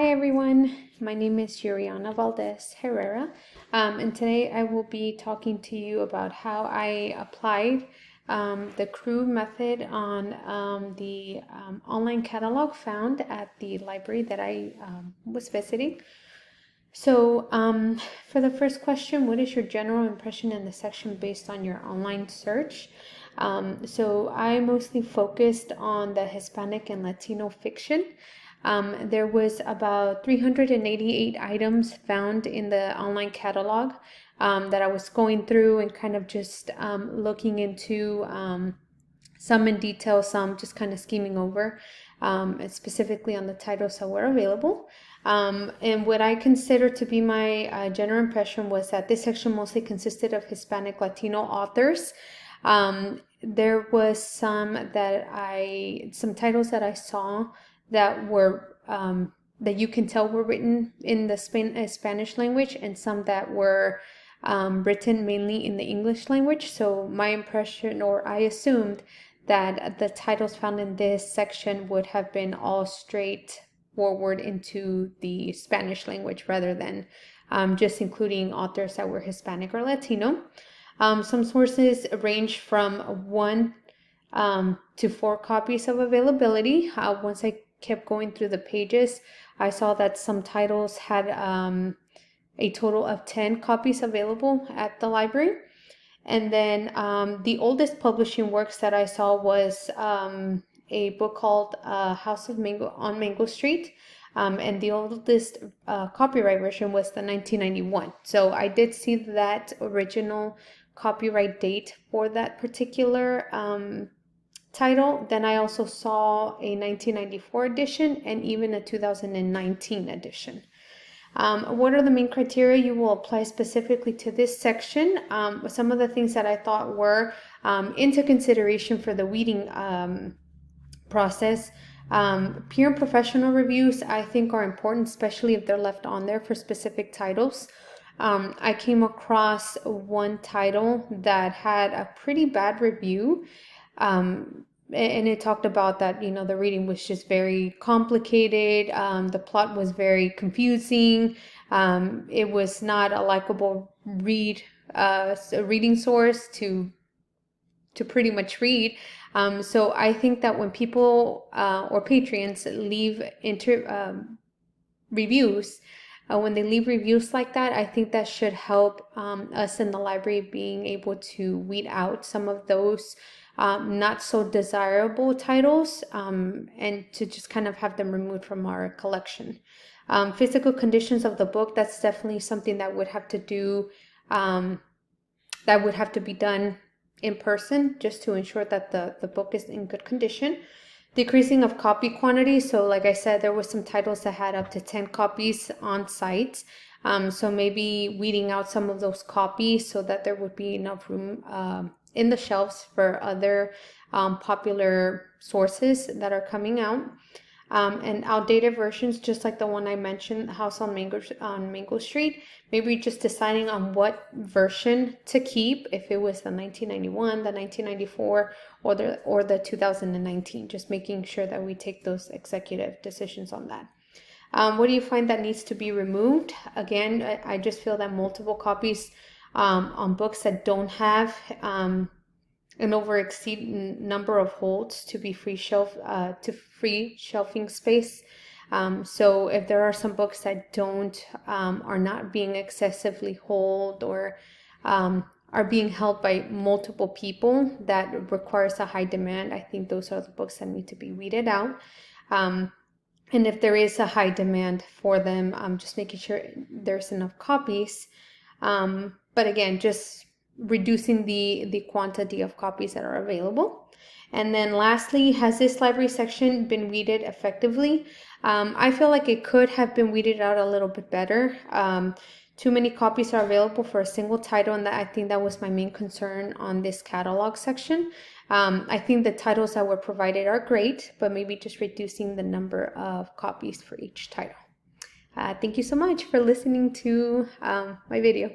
Hi everyone, my name is Yuriana Valdez Herrera, and today I will be talking to you about how I applied the CREW method on the online catalog found at the library that I was visiting. So for the first question, what is your general impression in the section based on your online search? So I mostly focused on the Hispanic and Latino fiction. There was about 388 items found in the online catalog that I was going through and kind of just looking into some in detail, some just kind of skimming over, specifically on the titles that were available. And what I consider to be my general impression was that this section mostly consisted of Hispanic Latino authors. There was some titles that I saw that were that you can tell were written in the Spanish language, and some that were written mainly in the English language. So my impression, or I assumed, that the titles found in this section would have been all straight forward into the Spanish language rather than just including authors that were Hispanic or Latino. Some sources range from 1 to 4 copies of availability. Once I kept going through the pages, I saw that some titles had a total of 10 copies available at the library. And then the oldest publishing works that I saw was a book called House of Mango on Mango Street. And the oldest copyright version was the 1991. So I did see that original copyright date for that particular title. Then I also saw a 1994 edition and even a 2019 edition. What are the main criteria you will apply specifically to this section? Some of the things that I thought were into consideration for the weeding process. Peer and professional reviews, I think, are important, especially if they're left on there for specific titles. I came across one title that had a pretty bad review. And it talked about that, the reading was just very complicated. The plot was very confusing. It was not a likable reading source to pretty much read. So I think that when people or patrons leave reviews, when they leave reviews like that, I think that should help us in the library being able to weed out some of those not so desirable titles, and to just kind of have them removed from our collection. Physical conditions of the book, that's definitely something that would have to be done in person, just to ensure that the book is in good condition. Decreasing of copy quantity. So like I said, there were some titles that had up to 10 copies on site. So maybe weeding out some of those copies so that there would be enough room in the shelves for other popular sources that are coming out. And outdated versions, just like the one I mentioned, House on Mango Street, maybe just deciding on what version to keep, if it was the 1991, the 1994, or the 2019, just making sure that we take those executive decisions on that. What do you find that needs to be removed? Again, I just feel that multiple copies on books that don't have an over-exceed number of holds to be free shelving space. So if there are some books that are not being excessively held, or are being held by multiple people that requires a high demand, I think those are the books that need to be weeded out. And if there is a high demand for them, just making sure there's enough copies. But again, just reducing the quantity of copies that are available. And then lastly, has this library section been weeded effectively? I feel like it could have been weeded out a little bit better. Too many copies are available for a single title, and I think that was my main concern on this catalog section. I think the titles that were provided are great, but maybe just reducing the number of copies for each title. Thank you so much for listening to my video.